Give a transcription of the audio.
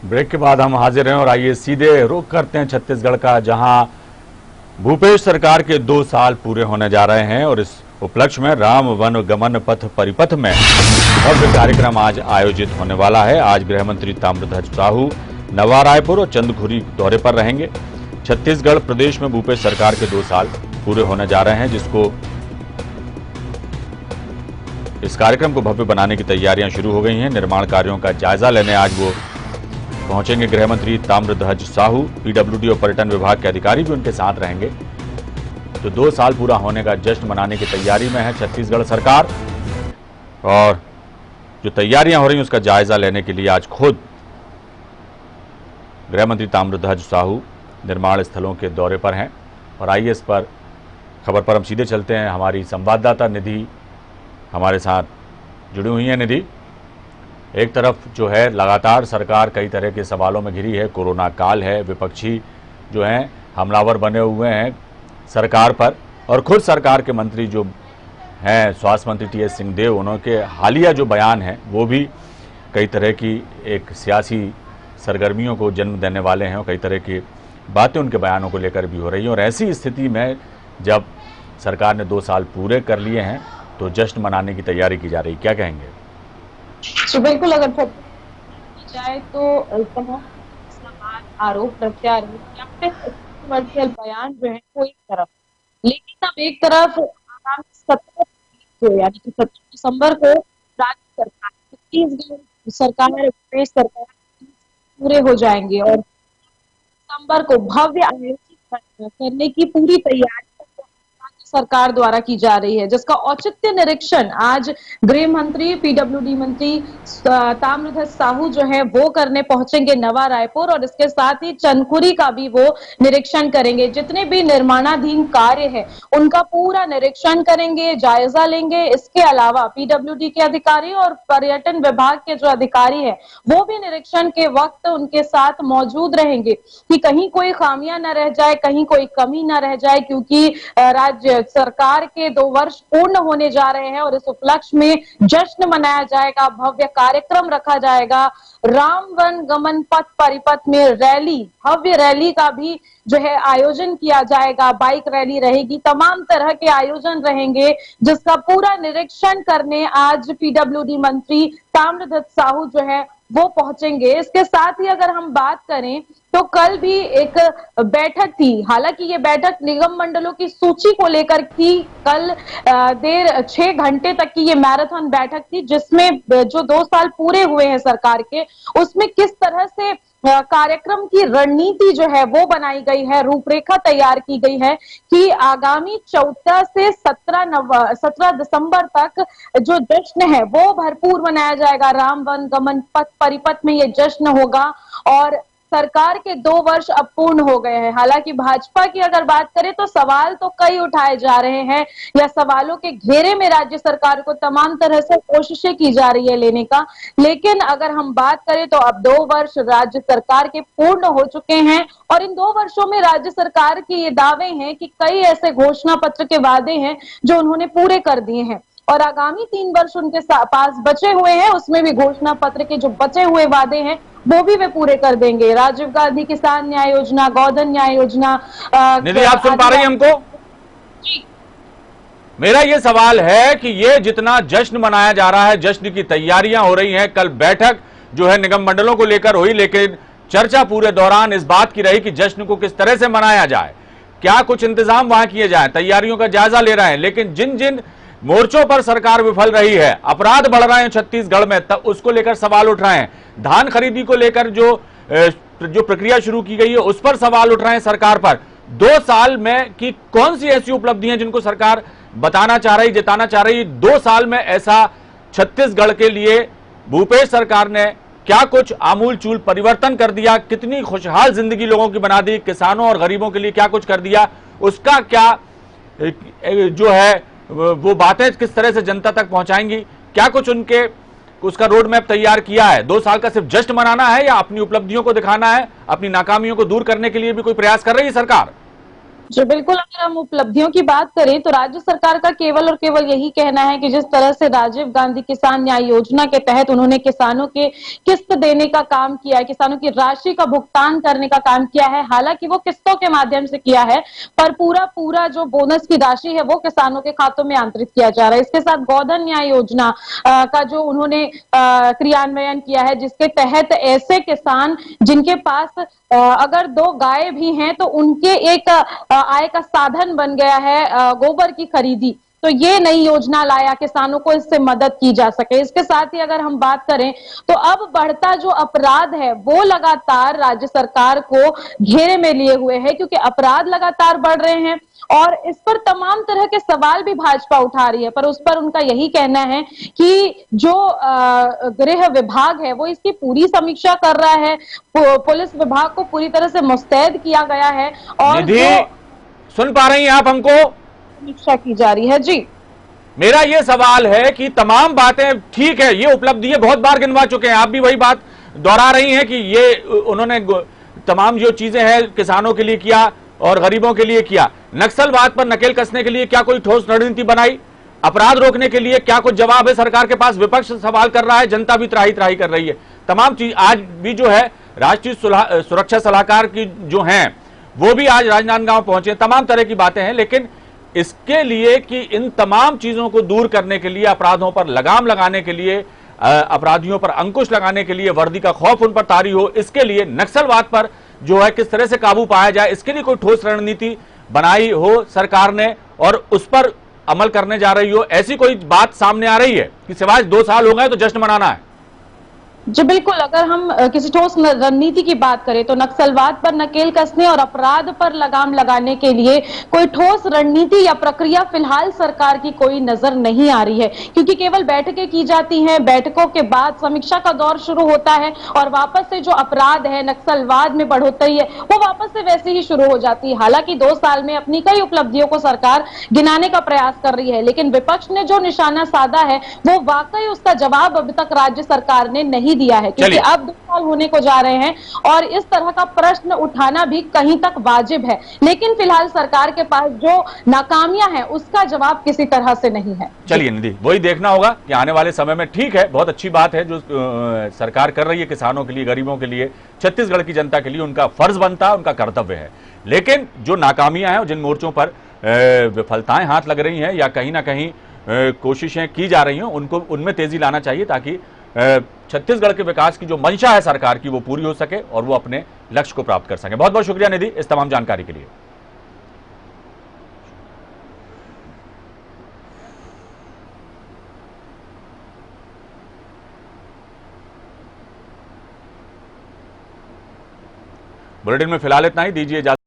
Break के बाद हम हाजिर हैं और आइए सीधे रुख करते हैं छत्तीसगढ़ का, जहां भूपेश सरकार के 2 साल पूरे होने जा रहे हैं और इस उपलक्ष्य में राम वन गमन पथ परिपथ में भव्य कार्यक्रम आज आयोजित होने वाला है। आज गृह मंत्री ताम्रध्वज साहू नवा रायपुर और चंदखुरी दौरे पर रहेंगे। छत्तीसगढ़ प्रदेश में भूपेश सरकार के 2 साल पूरे होने जा रहे हैं, जिसको इस कार्यक्रम को भव्य बनाने की तैयारियां शुरू हो गई हैं। निर्माण कार्यों का जायजा लेने आज वो पहुंचेंगे गृह मंत्री ताम्रध्वज साहू। पीडब्ल्यूडी और पर्यटन विभाग के अधिकारी भी उनके साथ रहेंगे। तो 2 साल पूरा होने का जश्न मनाने की तैयारी में है छत्तीसगढ़ सरकार, और जो तैयारियां हो रही हैं उसका जायजा लेने के लिए आज खुद गृह मंत्री ताम्रध्वज साहू निर्माण स्थलों के दौरे पर हैं। और आइए इस पर खबर पर हम सीधे चलते हैं। हमारी संवाददाता निधि हमारे साथ जुड़ी हुई है। निधि, एक तरफ जो है लगातार सरकार कई तरह के सवालों में घिरी है, कोरोना काल है, विपक्षी जो हैं हमलावर बने हुए हैं सरकार पर, और खुद सरकार के मंत्री जो हैं स्वास्थ्य मंत्री टीएस सिंहदेव, उनके हालिया जो बयान हैं वो भी कई तरह की एक सियासी सरगर्मियों को जन्म देने वाले हैं और कई तरह की बातें उनके बयानों को लेकर भी हो रही हैं। और ऐसी स्थिति में जब सरकार ने 2 साल पूरे कर लिए हैं तो जश्न मनाने की तैयारी की जा रही, क्या कहेंगे? तो बिल्कुल, अगर जाए तो तमाम सवाल, आरोप प्रत्यारोप या फिर कंट्रोवर्शियल बयान जो है वो एक तरफ, लेकिन अब एक तरफ आगामी 17 यानी कि 17 दिसंबर को राज्य सरकार, छत्तीसगढ़ सरकार, प्रदेश सरकार पूरे हो जाएंगे और दिसंबर को भव्य आयोजित करने की पूरी तैयारी सरकार द्वारा की जा रही है, जिसका औचित्य निरीक्षण आज गृह मंत्री पीडब्ल्यूडी मंत्री ताम्रध्वज साहू जो है वो करने पहुंचेंगे नवा रायपुर, और इसके साथ ही चंदखुरी का भी वो निरीक्षण करेंगे। जितने भी निर्माणाधीन कार्य है उनका पूरा निरीक्षण करेंगे, जायजा लेंगे। इसके अलावा पीडब्ल्यूडी के अधिकारी और पर्यटन विभाग के जो अधिकारी है वो भी निरीक्षण के वक्त उनके साथ मौजूद रहेंगे कि कहीं कोई खामियां न रह जाए, कहीं कोई कमी न रह जाए, क्योंकि राज्य सरकार के 2 वर्ष पूर्ण होने जा रहे हैं और इस उपलक्ष्य में जश्न मनाया जाएगा, भव्य कार्यक्रम रखा जाएगा। राम वन गमन पथ परिपथ में रैली, भव्य रैली का भी जो है आयोजन किया जाएगा, बाइक रैली रहेगी, तमाम तरह के आयोजन रहेंगे, जिसका पूरा निरीक्षण करने आज पीडब्ल्यूडी मंत्री ताम्रध्वज साहू जो है वो पहुंचेंगे। इसके साथ ही अगर हम बात करें तो कल भी एक बैठक थी, हालांकि ये बैठक निगम मंडलों की सूची को लेकर थी। कल देर 6 घंटे तक की ये मैराथन बैठक थी, जिसमें जो 2 साल पूरे हुए हैं सरकार के, उसमें किस तरह से कार्यक्रम की रणनीति जो है वो बनाई गई है, रूपरेखा तैयार की गई है कि आगामी 14 से 17 दिसंबर तक जो जश्न है वो भरपूर मनाया जाएगा। राम वन गमन पथ परिपथ में ये जश्न होगा और सरकार के 2 वर्ष अब पूर्ण हो गए हैं। हालांकि भाजपा की अगर बात करें तो सवाल तो कई उठाए जा रहे हैं, या सवालों के घेरे में राज्य सरकार को तमाम तरह से कोशिशें की जा रही है लेने का, लेकिन अगर हम बात करें तो अब 2 वर्ष राज्य सरकार के पूर्ण हो चुके हैं और इन 2 वर्षों में राज्य सरकार के ये दावे हैं कि कई ऐसे घोषणा पत्र के वादे हैं जो उन्होंने पूरे कर दिए हैं और आगामी 3 वर्ष उनके पास बचे हुए हैं, उसमें भी घोषणा पत्र के जो बचे हुए वादे हैं वो भी वे पूरे कर देंगे। राजीव गांधी किसान न्याय योजना, गोधन न्याय योजना। निधि, आप सुन पा रही हैं हमको? जी, मेरा ये सवाल है कि ये जितना जश्न मनाया जा रहा है, जश्न की तैयारियां हो रही हैं, कल बैठक जो है निगम मंडलों को लेकर हुई, लेकिन चर्चा पूरे दौरान इस बात की रही कि जश्न को किस तरह से मनाया जाए, क्या कुछ इंतजाम वहां किए जाए, तैयारियों का जायजा ले रहे हैं। लेकिन जिन जिन मोर्चों पर सरकार विफल रही है, अपराध बढ़ रहे हैं छत्तीसगढ़ में, तब उसको लेकर सवाल उठ रहे हैं। धान खरीदी को लेकर जो प्रक्रिया शुरू की गई है उस पर सवाल उठ रहे हैं सरकार पर। 2 साल में की कौन सी ऐसी उपलब्धियां जिनको सरकार बताना चाह रही, जताना चाह रही, 2 साल में ऐसा छत्तीसगढ़ के लिए भूपेश सरकार ने क्या कुछ आमूल चूल परिवर्तन कर दिया, कितनी खुशहाल जिंदगी लोगों की बना दी, किसानों और गरीबों के लिए क्या कुछ कर दिया, उसका क्या जो है वो बातें किस तरह से जनता तक पहुंचाएंगी, क्या कुछ उनके उसका रोड मैप तैयार किया है। 2 साल का सिर्फ जश्न मनाना है या अपनी उपलब्धियों को दिखाना है, अपनी नाकामियों को दूर करने के लिए भी कोई प्रयास कर रही है सरकार? जी बिल्कुल, अगर हम उपलब्धियों की बात करें तो राज्य सरकार का केवल और केवल यही कहना है कि जिस तरह से राजीव गांधी किसान न्याय योजना के तहत उन्होंने किसानों के किस्त देने का काम किया है, किसानों की राशि का भुगतान करने का काम किया है। हालांकि वो किस्तों के माध्यम से किया है, पर पूरा पूरा जो बोनस की राशि है वो किसानों के खातों में आंतरित किया जा रहा है। इसके साथ गोधन न्याय योजना का जो उन्होंने क्रियान्वयन किया है, जिसके तहत ऐसे किसान जिनके पास अगर 2 गाय भी हैं तो उनके एक आय का साधन बन गया है गोबर की खरीदी। तो ये नई योजना लाया किसानों को इससे मदद की जा सके। इसके साथ ही अगर हम बात करें तो अब बढ़ता जो अपराध है वो लगातार राज्य सरकार को घेरे में लिए हुए है, क्योंकि अपराध लगातार बढ़ रहे हैं और इस पर तमाम तरह के सवाल भी भाजपा उठा रही है। पर उस पर उनका यही कहना है कि जो गृह विभाग है वो इसकी पूरी समीक्षा कर रहा है, पुलिस विभाग को पूरी तरह से मुस्तैद किया गया है और निधि, जो सुन पा रही हैं आप हमको? समीक्षा की जा रही है। जी मेरा यह सवाल है कि तमाम बातें ठीक है, ये उपलब्धि बहुत बार गिनवा चुके हैं, आप भी वही बात दोहरा रही हैं कि ये उन्होंने तमाम जो चीजें हैं किसानों के लिए किया और गरीबों के लिए किया। नक्सलवाद पर नकेल कसने के लिए क्या कोई ठोस रणनीति बनाई? अपराध रोकने के लिए क्या कुछ जवाब है सरकार के पास? विपक्ष सवाल कर रहा है, जनता भी त्राही त्राही कर रही है। तमाम चीज आज भी जो है राष्ट्रीय सुरक्षा सलाहकार की जो हैं वो भी आज राजनांदगांव पहुंचे। तमाम तरह की बातें हैं, लेकिन इसके लिए कि इन तमाम चीजों को दूर करने के लिए, अपराधों पर लगाम लगाने के लिए, अपराधियों पर अंकुश लगाने के लिए, वर्दी का खौफ उन पर तारी हो, इसके लिए नक्सलवाद पर जो है किस तरह से काबू पाया जाए, इसके लिए कोई ठोस रणनीति बनाई हो सरकार ने और उस पर अमल करने जा रही हो, ऐसी कोई बात सामने आ रही है कि सिवाय 2 साल हो गए तो जश्न मनाना है? जी बिल्कुल, अगर हम किसी ठोस रणनीति की बात करें तो नक्सलवाद पर नकेल कसने और अपराध पर लगाम लगाने के लिए कोई ठोस रणनीति या प्रक्रिया फिलहाल सरकार की कोई नजर नहीं आ रही है, क्योंकि केवल बैठकें की जाती हैं, बैठकों के बाद समीक्षा का दौर शुरू होता है और वापस से जो अपराध है, नक्सलवाद में बढ़ोतरी है, वो वापस से वैसे ही शुरू हो जाती है। हालांकि 2 साल में अपनी कई उपलब्धियों को सरकार गिनाने का प्रयास कर रही है, लेकिन विपक्ष ने जो निशाना साधा है वो वाकई उसका जवाब अभी तक राज्य सरकार ने नहीं दिया है, क्योंकि अब 2 साल होने को जा रहे हैं और इस तरह का प्रश्न उठाना भी कहीं तक वाजिब है। लेकिन फिलहाल सरकार के पास जो नाकामियां हैं उसका जवाब किसी तरह से नहीं है। चलिए निधि, वही देखना होगा कि आने वाले समय में। ठीक है, बहुत अच्छी बात है जो सरकार कर रही है किसानों के लिए, गरीबों के लिए, छत्तीसगढ़ की जनता के लिए, उनका फर्ज बनता है, उनका कर्तव्य है। लेकिन जो नाकामियां हैं, जिन मोर्चों पर विफलताएं हाथ लग रही हैं या कहीं ना कहीं कोशिशें की जा रही हैं, उनको उनमें तेजी लाना चाहिए ताकि छत्तीसगढ़ के विकास की जो मंशा है सरकार की वो पूरी हो सके और वो अपने लक्ष्य को प्राप्त कर सके। बहुत बहुत शुक्रिया निधि इस तमाम जानकारी के लिए। बुलेटिन में फिलहाल इतना ही, दीजिए इजाजत।